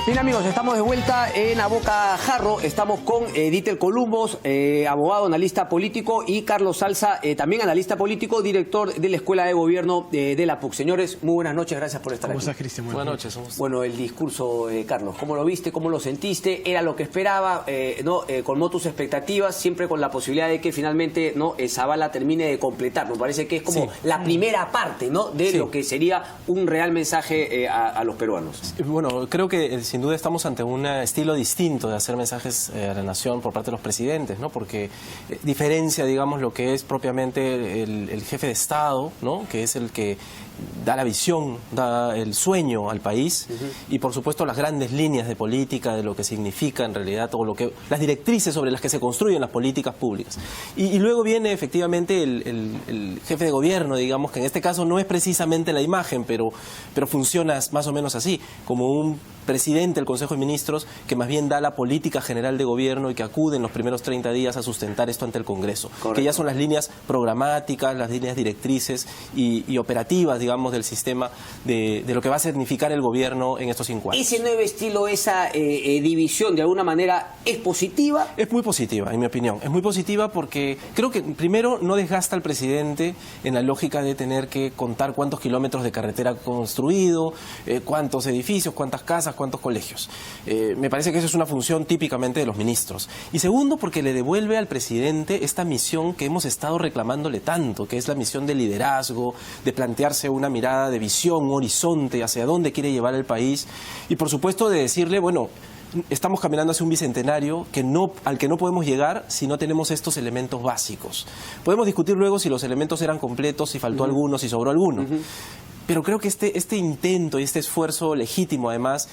Bien amigos, estamos de vuelta en A Boca Jarro, estamos con Dieter Columbus, abogado, analista político, y Carlos Salza, también analista político, director de la Escuela de Gobierno de la PUC. Señores, muy buenas noches, gracias por estar aquí. ¿Cómo estás, Cristian? Buenas noches. Bueno, el discurso, Carlos, ¿cómo lo viste? ¿Cómo lo sentiste? ¿Era lo que esperaba? ¿Colmó tus expectativas? Siempre con la posibilidad de que finalmente Zavala termine de completar. Me parece que es como la primera parte de lo que sería un real mensaje a los peruanos. Bueno, creo que sin duda estamos ante un estilo distinto de hacer mensajes a la nación por parte de los presidentes, ¿no? Porque diferencia, digamos, lo que es propiamente el jefe de Estado, ¿no? Que es el que da la visión, da el sueño al país, y por supuesto las grandes líneas de política, de lo que significa en realidad todo lo que, las directrices sobre las que se construyen las políticas públicas. Y luego viene efectivamente el jefe de gobierno, digamos, que en este caso no es precisamente la imagen, pero funciona más o menos así, como un presidente del Consejo de Ministros que más bien da la política general de gobierno y que acude en los primeros 30 días a sustentar esto ante el Congreso. Correcto. Que ya son las líneas programáticas, las líneas directrices y operativas, digamos, del sistema de lo que va a significar el gobierno en estos 5 años. ¿Ese nuevo estilo, esa división de alguna manera es positiva? Es muy positiva, en mi opinión. Es muy positiva porque creo que primero no desgasta al presidente en la lógica de tener que contar cuántos kilómetros de carretera ha construido, cuántos edificios, cuántas casas, cuántos colegios. Me parece que esa es una función típicamente de los ministros. Y segundo, porque le devuelve al presidente esta misión que hemos estado reclamándole tanto, que es la misión de liderazgo, de plantearse una mirada de visión, un horizonte, hacia dónde quiere llevar el país, y por supuesto de decirle, bueno, estamos caminando hacia un bicentenario al que no podemos llegar si no tenemos estos elementos básicos. Podemos discutir luego si los elementos eran completos, si faltó alguno, si sobró alguno. Pero creo que este intento y este esfuerzo legítimo, además,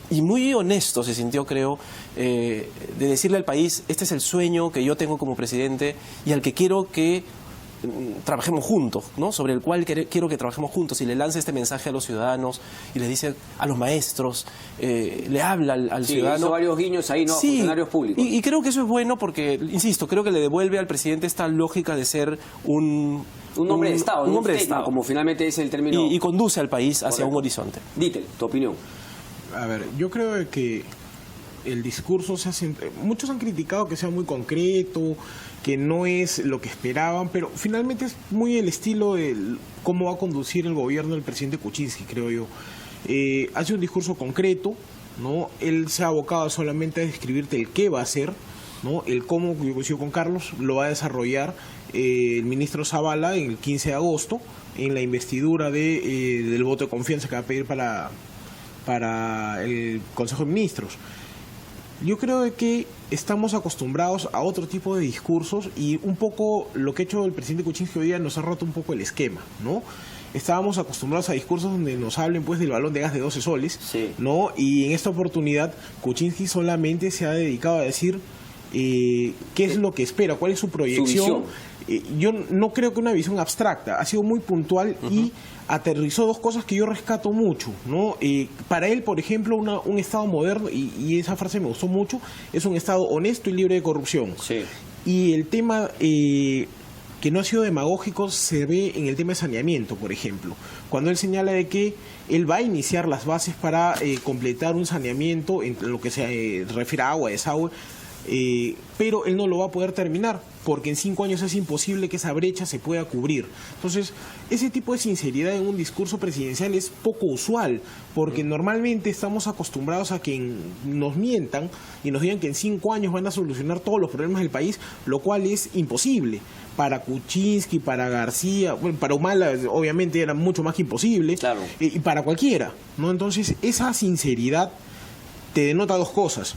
y muy honesto se sintió, creo, de decirle al país, este es el sueño que yo tengo como presidente y al que quiero que trabajemos juntos, ¿no? Sobre el cual quiero que trabajemos juntos, y le lanza este mensaje a los ciudadanos y le dice a los maestros, le habla al ciudadano. Hizo varios guiños ahí, ¿no? Sí, Funcionarios públicos. Y creo que eso es bueno porque, insisto, creo que le devuelve al presidente esta lógica de ser un hombre de Estado, un hombre de Estado, como finalmente es el término. Y conduce al país hacia un horizonte. Dieter, tu opinión. A ver, yo creo que el discurso muchos han criticado que sea muy concreto, que no es lo que esperaban, pero finalmente es muy el estilo de cómo va a conducir el gobierno del presidente Kuczynski, creo yo. Hace un discurso concreto, ¿no? Él se ha abocado solamente a describirte el qué va a hacer, ¿no? El cómo, yo coincido con Carlos, lo va a desarrollar el ministro Zavala el 15 de agosto en la investidura del voto de confianza que va a pedir para el Consejo de Ministros. Yo creo que estamos acostumbrados a otro tipo de discursos, y un poco lo que ha hecho el presidente Kuczynski hoy día nos ha roto un poco el esquema, ¿no? Estábamos acostumbrados a discursos donde nos hablen pues del balón de gas de 12 soles, ¿no? Y en esta oportunidad Kuczynski solamente se ha dedicado a decir qué es lo que espera, cuál es su proyección. Yo no creo que una visión abstracta, ha sido muy puntual y aterrizó dos cosas que yo rescato mucho, ¿no? Para él, por ejemplo, un Estado moderno, y esa frase me gustó mucho, es un Estado honesto y libre de corrupción. Y el tema que no ha sido demagógico se ve en el tema de saneamiento, por ejemplo, cuando él señala de que él va a iniciar las bases para completar un saneamiento en lo que se refiere a agua, desagüe, pero él no lo va a poder terminar porque en 5 años es imposible que esa brecha se pueda cubrir. Entonces, ese tipo de sinceridad en un discurso presidencial es poco usual, porque normalmente estamos acostumbrados a que nos mientan y nos digan que en 5 años van a solucionar todos los problemas del país, lo cual es imposible. Para Kuczynski, para García, bueno, para Humala obviamente era mucho más que imposible, y para cualquiera, ¿no? Entonces, esa sinceridad te denota dos cosas: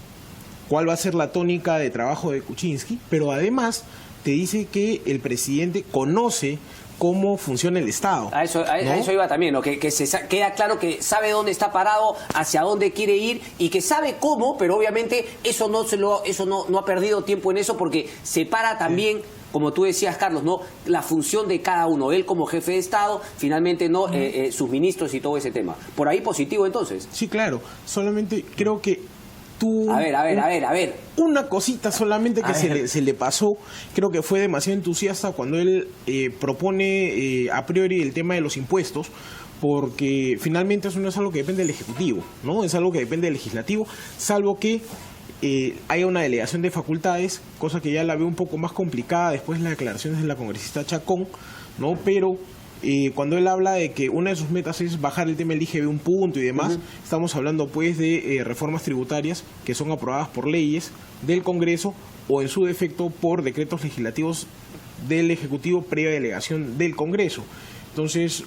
cuál va a ser la tónica de trabajo de Kuczynski, pero además te dice que el presidente conoce cómo funciona el Estado. A eso iba también, ¿no? Que queda claro que sabe dónde está parado, hacia dónde quiere ir, y que sabe cómo, pero obviamente eso no ha perdido tiempo en eso, porque separa también, como tú decías, Carlos, ¿no? La función de cada uno, él como jefe de Estado, finalmente sus ministros y todo ese tema. ¿Por ahí positivo entonces? Sí, claro, solamente creo que A ver. Una cosita solamente que se le pasó, creo que fue demasiado entusiasta cuando él propone a priori el tema de los impuestos, porque finalmente eso no es algo que depende del Ejecutivo, ¿no? Es algo que depende del Legislativo, salvo que haya una delegación de facultades, cosa que ya la veo un poco más complicada después de las declaraciones de la congresista Chacón, ¿no? Pero cuando él habla de que una de sus metas es bajar el tema del IGB un punto y demás, estamos hablando pues de reformas tributarias que son aprobadas por leyes del Congreso o en su defecto por decretos legislativos del Ejecutivo previa delegación del Congreso. Entonces,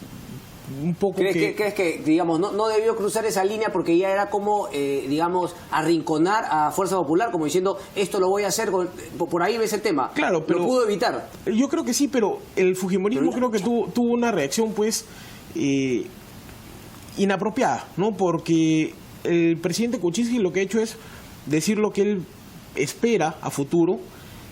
un poco ¿Crees que digamos, no debió cruzar esa línea porque ya era como, digamos, arrinconar a Fuerza Popular, como diciendo, esto lo voy a hacer, por ahí ves el tema? Claro, pero ¿lo pudo evitar? Yo creo que sí, pero el fujimorismo creo que tuvo una reacción, pues, inapropiada, ¿no? Porque el presidente Kuczynski lo que ha hecho es decir lo que él espera a futuro.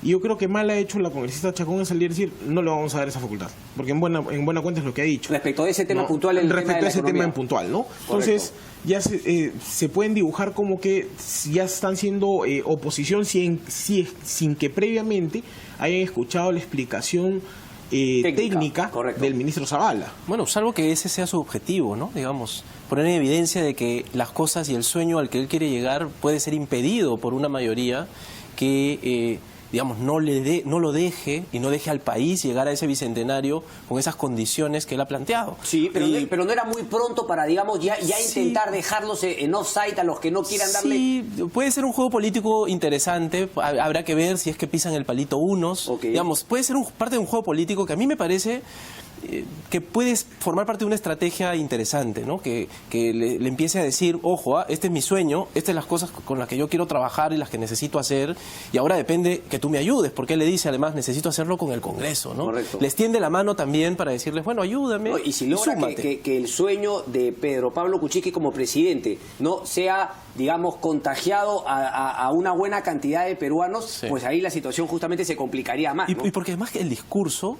Y yo creo que mal ha hecho la congresista Chacón en salir a decir no le vamos a dar esa facultad, porque en buena cuenta es lo que ha dicho. Respecto a ese tema ¿no? puntual, respecto a ese tema en puntual, ¿no? Entonces ya se pueden dibujar como que ya están siendo oposición sin que previamente hayan escuchado la explicación técnica del ministro Zavala. Bueno, salvo que ese sea su objetivo, ¿no? Digamos, poner en evidencia de que las cosas y el sueño al que él quiere llegar puede ser impedido por una mayoría que digamos, no lo deje y no deje al país llegar a ese bicentenario con esas condiciones que él ha planteado. Sí, pero no era muy pronto para, digamos, ya intentar dejarlos en offside a los que no quieran darle... Sí, puede ser un juego político interesante, habrá que ver si es que pisan el palito unos. Digamos, puede ser parte de un juego político que a mí me parece que puede formar parte de una estrategia interesante, ¿no? Que le empiece a decir, ojo, este es mi sueño, estas son las cosas con las que yo quiero trabajar y las que necesito hacer, y ahora depende que tú me ayudes, porque él le dice además, necesito hacerlo con el Congreso, ¿no? Correcto. Les tiende la mano también para decirles, bueno, ayúdame. No, y si logra que el sueño de Pedro Pablo Kuczynski como presidente no sea, digamos, contagiado a una buena cantidad de peruanos, pues ahí la situación justamente se complicaría más, ¿no? Y porque además que el discurso,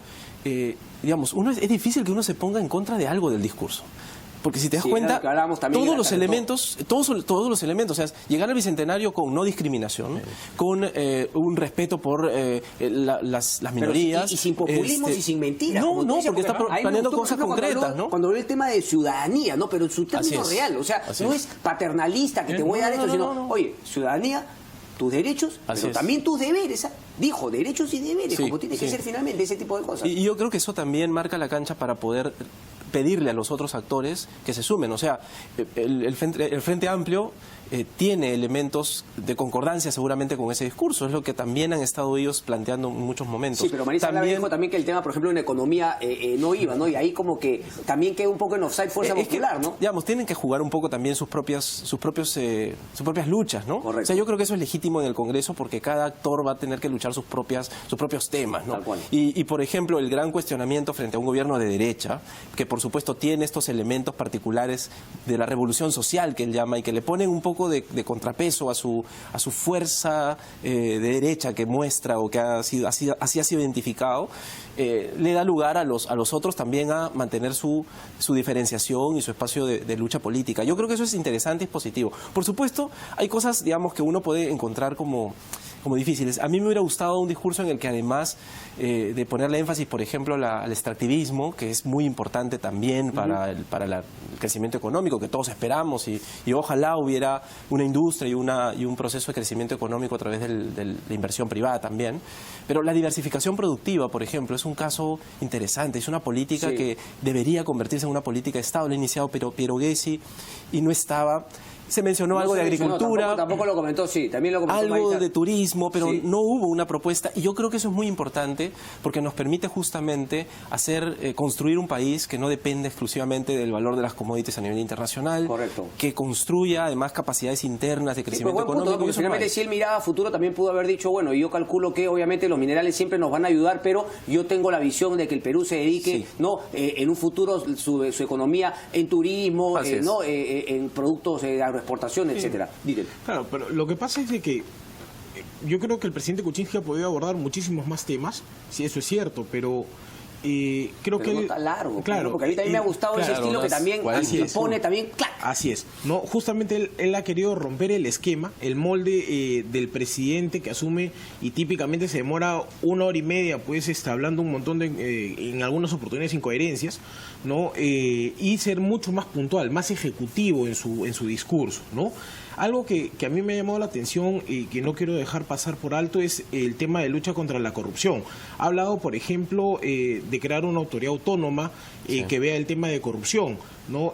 digamos, es difícil que uno se ponga en contra de algo del discurso. Porque si te das cuenta, todos los elementos, o sea, llegar al bicentenario con no discriminación, con un respeto por las minorías. Y sin populismos y sin mentiras. No, porque está planeando cosas concretas, ¿no? Cuando ve el tema de ciudadanía, ¿no? Pero en su término real, o sea, no es paternalista que te voy a dar esto, sino, oye, ciudadanía, tus derechos, pero también tus deberes. Dijo, derechos y deberes, como tiene que ser finalmente ese tipo de cosas. Y yo creo que eso también marca la cancha para poder pedirle a los otros actores que se sumen. O sea, el Frente Amplio tiene elementos de concordancia seguramente con ese discurso. Es lo que también han estado ellos planteando en muchos momentos. Sí, pero Marisa dijo también que el tema, por ejemplo, en economía no iba, ¿no? Y ahí como que también queda un poco en offside Fuerza Popular, ¿no? Digamos, tienen que jugar un poco también sus propias luchas, ¿no? Correcto. O sea, yo creo que eso es legítimo en el Congreso porque cada actor va a tener que luchar sus propios temas, ¿no? Tal cual. Y, por ejemplo, el gran cuestionamiento frente a un gobierno de derecha, que por supuesto tiene estos elementos particulares de la revolución social que él llama y que le ponen un poco de contrapeso a su fuerza de derecha que muestra o que así ha sido identificado, le da lugar a los otros también a mantener su diferenciación y su espacio de lucha política. Yo creo que eso es interesante y es positivo. Por supuesto, hay cosas, digamos, que uno puede encontrar como difíciles. A mí me hubiera gustado un discurso en el que además de ponerle énfasis, por ejemplo, al extractivismo, que es muy importante también para el crecimiento económico que todos esperamos y ojalá hubiera una industria y un proceso de crecimiento económico a través de la inversión privada también. Pero la diversificación productiva, por ejemplo, es un caso interesante. Es una política que debería convertirse en una política de Estado. Lo ha iniciado Piero Gessi y no estaba... Se mencionó algo de agricultura. Tampoco lo comentó, también lo comentó algo Marisa. de turismo, pero no hubo una propuesta. Y yo creo que eso es muy importante porque nos permite justamente construir un país que no depende exclusivamente del valor de las commodities a nivel internacional. Correcto. Que construya además capacidades internas de crecimiento económico. Punto, porque finalmente si él miraba a futuro también pudo haber dicho, bueno, yo calculo que obviamente los minerales siempre nos van a ayudar, pero yo tengo la visión de que el Perú se dedique en un futuro su economía en turismo, en productos de agroexportación, etcétera. Claro, pero lo que pasa es de que yo creo que el presidente Kuczynski ha podido abordar muchísimos más temas, sí, eso es cierto, pero creo que... No está largo, claro, porque a mí también me ha gustado ese estilo que también impone, también ¡clac! Así es, ¿no? Justamente él ha querido romper el esquema, el molde del presidente que asume y típicamente se demora 1 hora y media, pues está hablando un montón de, en algunas oportunidades, incoherencias, ¿no? Y ser mucho más puntual, más ejecutivo en su discurso, ¿no? Algo que a mí me ha llamado la atención y que no quiero dejar pasar por alto es el tema de lucha contra la corrupción. Ha hablado, por ejemplo, de crear una autoridad autónoma que vea el tema de corrupción, ¿no?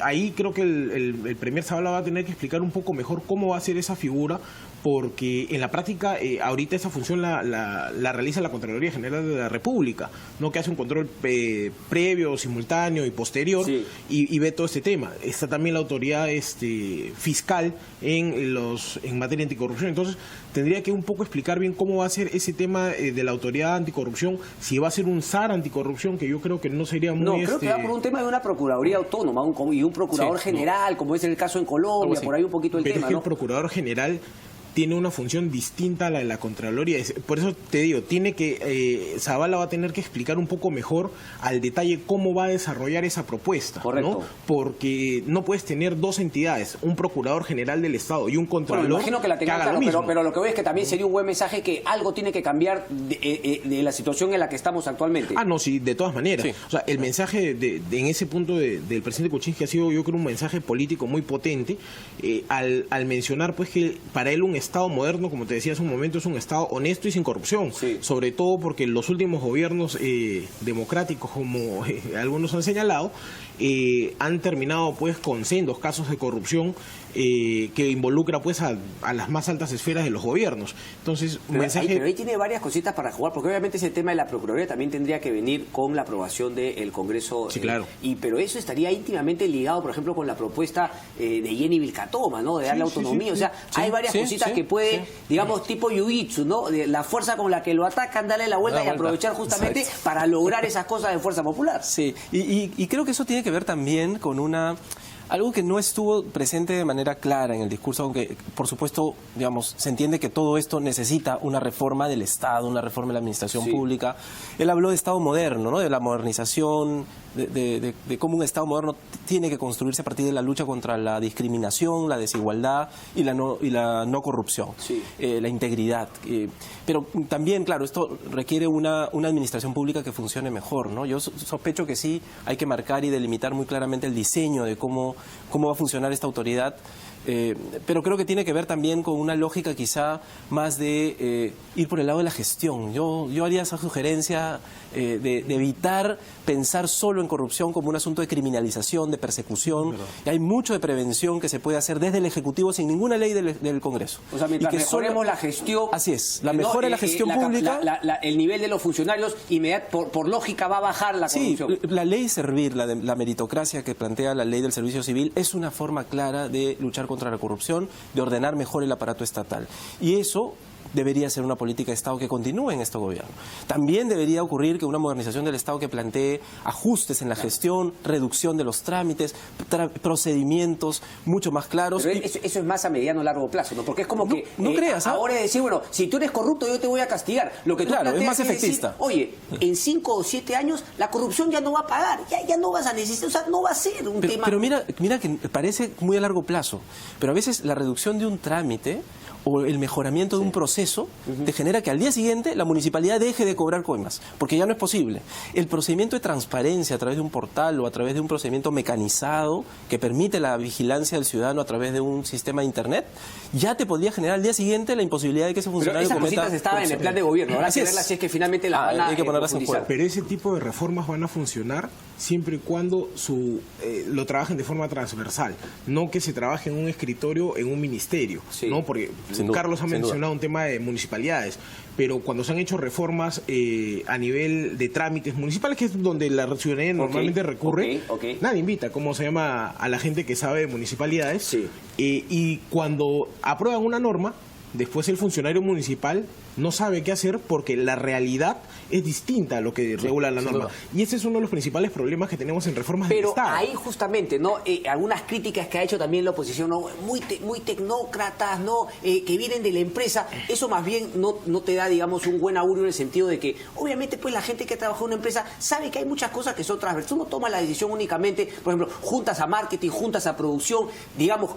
Ahí creo que el Premier Zabala va a tener que explicar un poco mejor cómo va a ser esa figura, porque en la práctica ahorita esa función la realiza la Contraloría General de la República, ¿no? Que hace un control previo, simultáneo y posterior, y ve todo este tema. Está también la autoridad fiscal en materia anticorrupción. Entonces tendría que un poco explicar bien cómo va a ser ese tema de la autoridad anticorrupción, si va a ser un SAR anticorrupción, que yo creo que no sería muy... No, creo que va por un tema de una Procuraduría Autónoma y un Procurador General, como es el caso en Colombia, por ahí un poquito el tema, tema, es que ¿no? El Procurador General tiene una función distinta a la de la Contraloría. Por eso te digo, Zabala va a tener que explicar un poco mejor al detalle cómo va a desarrollar esa propuesta. Correcto. ¿No? Porque no puedes tener dos entidades, un Procurador General del Estado y un Contralor, bueno, imagino que la tenga haga claro, lo mismo. pero lo que veo es que también sería un buen mensaje que algo tiene que cambiar de la situación en la que estamos actualmente. No, sí, de todas maneras. Sí. O sea, el mensaje en ese punto del presidente Kuczynski ha sido, yo creo, un mensaje político muy potente al mencionar pues que para él un Estado moderno, como te decía hace un momento, es un Estado honesto y sin corrupción. Sí. Sobre todo porque los últimos gobiernos democráticos, como algunos han señalado, han terminado pues con sendos casos de corrupción que involucra pues a las más altas esferas de los gobiernos. Entonces, pero ahí tiene varias cositas para jugar, porque obviamente ese tema de la Procuraduría también tendría que venir con la aprobación del Congreso. Sí, claro. Pero eso estaría íntimamente ligado, por ejemplo, con la propuesta de Jenny Vilcatoma, ¿no? De darle autonomía. O sea, hay varias cositas que puede, digamos, tipo jiu-jitsu, ¿no? De la fuerza con la que lo atacan, darle la vuelta y aprovechar justamente para lograr esas cosas de fuerza popular. Sí, y creo que eso tiene que ver también con algo que no estuvo presente de manera clara en el discurso, aunque por supuesto, digamos, se entiende que todo esto necesita una reforma del Estado, una reforma de la administración pública. Él habló de Estado moderno, ¿no? De la modernización, de cómo un Estado moderno tiene que construirse a partir de la lucha contra la discriminación, la desigualdad y la no corrupción, la integridad. Pero también, claro, esto requiere una administración pública que funcione mejor, ¿no? Yo sospecho que sí hay que marcar y delimitar muy claramente el diseño de cómo va a funcionar esta autoridad, pero creo que tiene que ver también con una lógica quizá más de ir por el lado de la gestión. Yo haría esa sugerencia de evitar pensar solo en corrupción como un asunto de criminalización, de persecución. Y hay mucho de prevención que se puede hacer desde el Ejecutivo sin ninguna ley del Congreso. O sea, mientras mejoremos la gestión... Así es, la mejora de la gestión pública... el nivel de los funcionarios, por lógica, va a bajar la corrupción. Sí, la ley servir, la meritocracia que plantea la ley del servicio civil, es una forma clara de luchar contra la corrupción, de ordenar mejor el aparato estatal. Y eso debería ser una política de Estado que continúe en este gobierno. También debería ocurrir que una modernización del Estado que plantee ajustes en la gestión, reducción de los trámites, procedimientos mucho más claros. Pero eso es más a mediano o largo plazo, ¿no? Porque es como que no creas, ahora es decir, bueno, si tú eres corrupto yo te voy a castigar. Lo que tú es más efectista. Decir, oye, en 5 o 7 años la corrupción ya no va a pagar, ya no vas a necesitar, o sea, no va a ser un tema... Pero mira que parece muy a largo plazo, pero a veces la reducción de un trámite o el mejoramiento de un proceso te genera que al día siguiente la municipalidad deje de cobrar coimas, porque ya no es posible. El procedimiento de transparencia a través de un portal o a través de un procedimiento mecanizado que permite la vigilancia del ciudadano a través de un sistema de internet, ya te podría generar al día siguiente la imposibilidad de que ese funcionario cometa... Pero esas cositas estaban en el plan de gobierno, ahora hay que verlas si es que finalmente las van a hay que ponerlas en juego. Pero ese tipo de reformas van a funcionar siempre y cuando lo trabajen de forma transversal, no que se trabaje en un escritorio, en un ministerio, ¿no? Porque Carlos ha mencionado un tema de municipalidades, pero cuando se han hecho reformas a nivel de trámites municipales, que es donde la ciudadanía normalmente recurre, nadie invita, ¿cómo se llama?, a la gente que sabe de municipalidades, y cuando aprueban una norma, después el funcionario municipal no sabe qué hacer porque la realidad es distinta a lo que regula la norma. Y ese es uno de los principales problemas que tenemos en reformas del Estado. Pero ahí justamente, ¿no? Algunas críticas que ha hecho también la oposición, ¿no? Muy tecnócratas, ¿no? Que vienen de la empresa. Eso más bien no te da, digamos, un buen augurio en el sentido de que, obviamente, pues la gente que trabaja en una empresa sabe que hay muchas cosas que son transversales. Uno toma la decisión únicamente, por ejemplo, juntas a marketing, juntas a producción, digamos,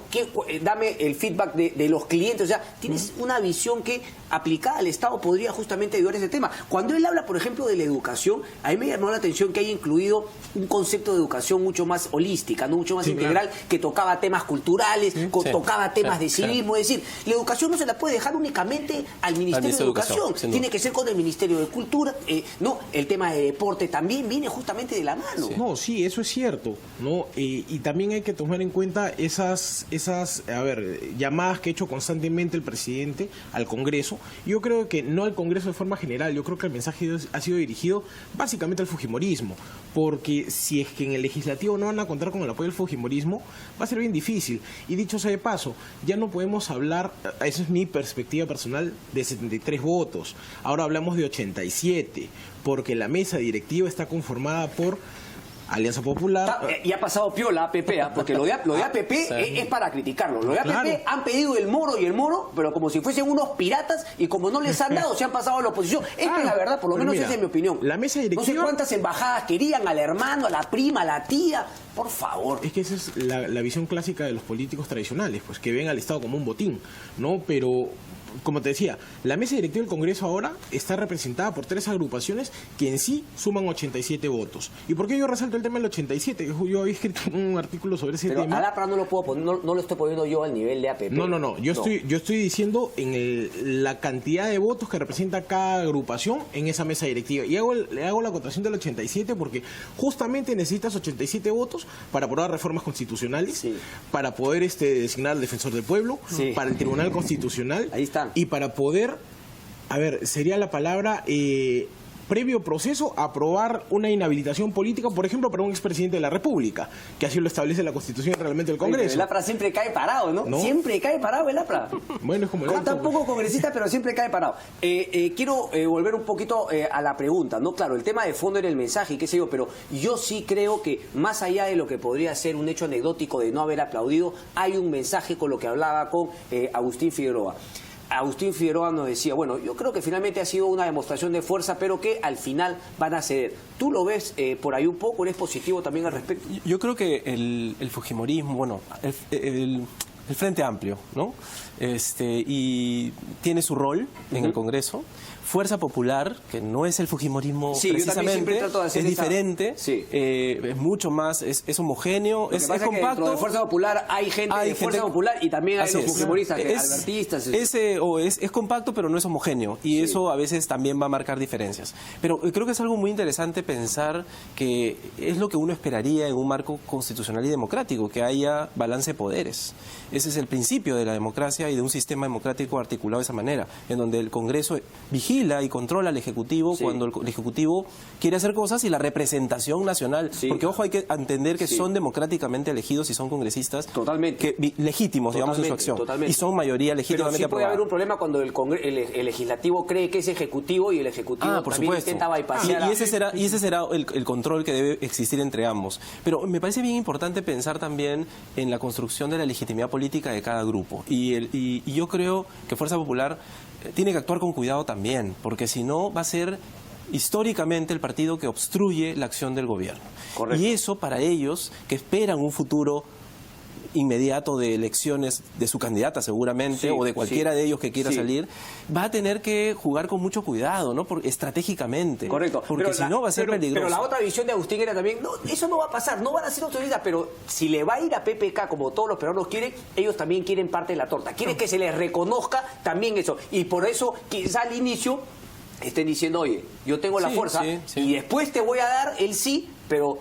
dame el feedback de los clientes. O sea, tienes una visión que, aplicada al Estado, podría justamente ayudar a ese tema. Cuando él habla, por ejemplo, de la educación, a mí me llamó la atención que haya incluido un concepto de educación mucho más holística, ¿no? Mucho más integral, que tocaba temas culturales, tocaba temas de civismo. Es decir, la educación no se la puede dejar únicamente al Ministerio de Educación. Tiene que ser con el Ministerio de Cultura, ¿no? El tema de deporte también viene justamente de la mano. No, sí, eso es cierto, ¿no? Y también hay que tomar en cuenta esas llamadas que ha hecho constantemente el presidente al Congreso. Yo creo que no al Congreso de forma general, yo creo que el mensaje ha sido dirigido básicamente al fujimorismo, porque si es que en el legislativo no van a contar con el apoyo del fujimorismo, va a ser bien difícil. Y dicho sea de paso, ya no podemos hablar, esa es mi perspectiva personal, de 73 votos. Ahora hablamos de 87, porque la mesa directiva está conformada por Alianza Popular. Y ha pasado piola APP, porque lo de APP es para criticarlo. Lo de APP han pedido el moro y el moro, pero como si fuesen unos piratas, y como no les han dado, se han pasado a la oposición. Esta es la verdad, por lo menos esa es mi opinión. La mesa directiva... No sé cuántas embajadas querían, al hermano, a la prima, a la tía. Por favor. Es que esa es la visión clásica de los políticos tradicionales, pues que ven al Estado como un botín, ¿no? Pero, como te decía, la mesa directiva del Congreso ahora está representada por 3 agrupaciones que en sí suman 87 votos. ¿Y por qué yo resalto el tema del 87? Yo había escrito un artículo sobre ese tema. Pero a la PRA no lo puedo poner, no lo estoy poniendo yo al nivel de APP. No. Yo estoy diciendo en la cantidad de votos que representa cada agrupación en esa mesa directiva. Y le hago la acotación del 87 porque justamente necesitas 87 votos para aprobar reformas constitucionales, para poder designar al defensor del pueblo, para el Tribunal Constitucional. Ahí está. Y para poder, sería la palabra, previo proceso, aprobar una inhabilitación política, por ejemplo, para un expresidente de la República, que así lo establece la Constitución y el reglamento del Congreso. El APRA siempre cae parado, ¿no? Siempre cae parado el APRA. Bueno, es como el APRA. Tampoco congresista, pero siempre cae parado. Quiero volver un poquito a la pregunta, ¿no? Claro, el tema de fondo era el mensaje y qué sé yo, pero yo sí creo que más allá de lo que podría ser un hecho anecdótico de no haber aplaudido, hay un mensaje con lo que hablaba con Agustín Figueroa. Agustín Figueroa nos decía, bueno, yo creo que finalmente ha sido una demostración de fuerza, pero que al final van a ceder. ¿Tú lo ves por ahí un poco? ¿Eres positivo también al respecto? Yo creo que el fujimorismo, bueno, el Frente Amplio, ¿no? Y tiene su rol en el Congreso. Fuerza Popular, que no es el fujimorismo precisamente, es diferente, es mucho más, es homogéneo, es compacto. Que dentro de Fuerza Popular hay gente de Fuerza Popular y también hay los fujimoristas, albertistas. Es compacto, pero no es homogéneo, y eso a veces también va a marcar diferencias. Pero creo que es algo muy interesante pensar que es lo que uno esperaría en un marco constitucional y democrático, que haya balance de poderes. Ese es el principio de la democracia y de un sistema democrático articulado de esa manera, en donde el Congreso vigila y controla al Ejecutivo cuando el Ejecutivo quiere hacer cosas, y la representación nacional, porque ojo, hay que entender que son democráticamente elegidos y son congresistas legítimos, digamos, en su acción, y son mayoría legítimamente aprobada. Pero sí puede haber un problema cuando el Legislativo cree que es Ejecutivo y el Ejecutivo también intenta bypassear. Y ese será el control que debe existir entre ambos. Pero me parece bien importante pensar también en la construcción de la legitimidad política de cada grupo, y yo creo que Fuerza Popular tiene que actuar con cuidado también, porque si no va a ser históricamente el partido que obstruye la acción del gobierno. Correcto. Y eso para ellos, que esperan un futuro inmediato de elecciones de su candidata seguramente, o de cualquiera de ellos que quiera salir, va a tener que jugar con mucho cuidado, ¿no? estratégicamente. Correcto. Porque si no va a ser peligroso. Pero la otra visión de Agustín era también, no, eso no va a pasar, no van a ser autoridades, pero si le va a ir a PPK como todos los peruanos quieren, ellos también quieren parte de la torta. Quieren que se les reconozca también eso. Y por eso quizá al inicio estén diciendo, oye, yo tengo la fuerza y después te voy a dar el sí, pero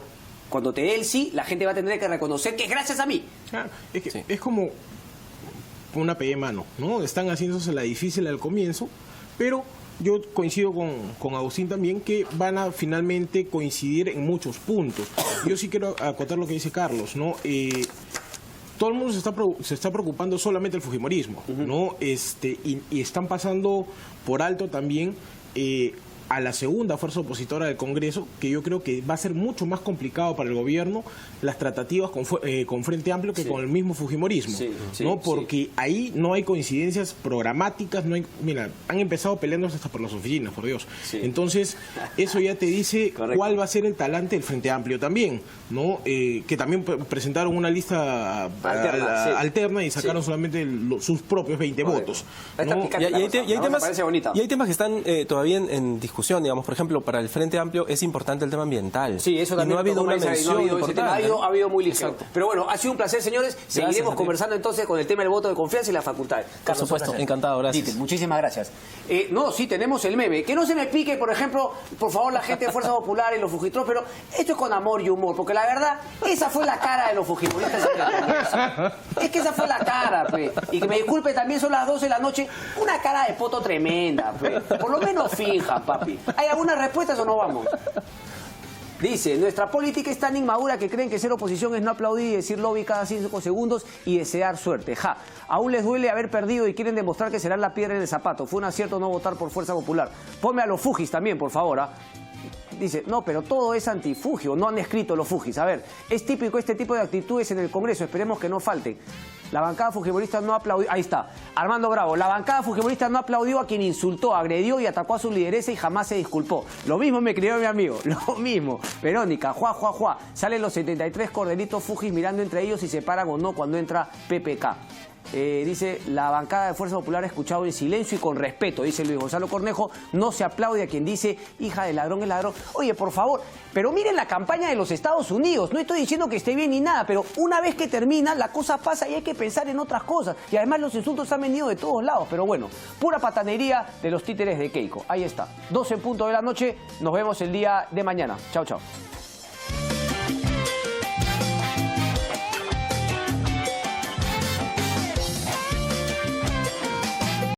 cuando te dé el sí, la gente va a tener que reconocer que es gracias a mí. Claro, es que es como una pelea de mano, ¿no? Están haciéndose la difícil al comienzo, pero yo coincido con Agustín también, que van a finalmente coincidir en muchos puntos. Yo sí quiero acotar lo que dice Carlos, ¿no? todo el mundo se está preocupando solamente del fujimorismo, ¿no? Y están pasando por alto también a la segunda fuerza opositora del Congreso, que yo creo que va a ser mucho más complicado para el gobierno las tratativas con Frente Amplio que con el mismo fujimorismo, ¿no? Porque ahí no hay coincidencias programáticas, no hay, mira, han empezado peleándose hasta por las oficinas, por Dios. Entonces, eso ya te dice cuál va a ser el talante del Frente Amplio también, ¿no? Que también presentaron una lista alterna y sacaron solamente sus propios 20 votos, ¿no? Y hay temas que están todavía en discusión, digamos, por ejemplo, para el Frente Amplio es importante el tema ambiental. Sí, eso también. Y no ha habido una mención importante. Ha habido muy ligero. Pero bueno, ha sido un placer, señores. Seguiremos conversando entonces con el tema del voto de confianza y las facultades. Por supuesto, encantado, gracias. Dieter, muchísimas gracias. No, sí, tenemos el meme. Que no se me pique, por ejemplo, por favor, la gente de Fuerza Popular y los fujitros, pero esto es con amor y humor, porque la verdad, esa fue la cara de los fujimoristas. Es que esa fue la cara, pues. Y que me disculpe, también son las 12 de la noche, una cara de poto tremenda, pues. Por lo menos finja, papi. ¿Hay algunas respuestas o no vamos? Dice, nuestra política es tan inmadura que creen que ser oposición es no aplaudir y decir lobby cada 5 segundos y desear suerte. Ja, aún les duele haber perdido y quieren demostrar que serán la piedra en el zapato. Fue un acierto no votar por Fuerza Popular. Ponme a los fujis también, por favor, ¿ah? Dice, no, pero todo es antifugio, no han escrito los fujis. A ver, es típico este tipo de actitudes en el Congreso, esperemos que no falten. La bancada fujimorista no aplaudió, ahí está, Armando Bravo, la bancada fujimorista no aplaudió a quien insultó, agredió y atacó a su lideresa y jamás se disculpó. Lo mismo me crió mi amigo, lo mismo. Verónica, juá, salen los 73 cordelitos fujis mirando entre ellos si se paran o no cuando entra PPK. Dice, la bancada de Fuerza Popular ha escuchado en silencio y con respeto, dice Luis Gonzalo Cornejo, no se aplaude a quien dice, hija de ladrón es ladrón. Oye, por favor, pero miren la campaña de los Estados Unidos, no estoy diciendo que esté bien ni nada, pero una vez que termina, la cosa pasa y hay que pensar en otras cosas. Y además los insultos han venido de todos lados, pero bueno, pura patanería de los títeres de Keiko. Ahí está, 12 en punto de la noche, nos vemos el día de mañana. Chao, chao.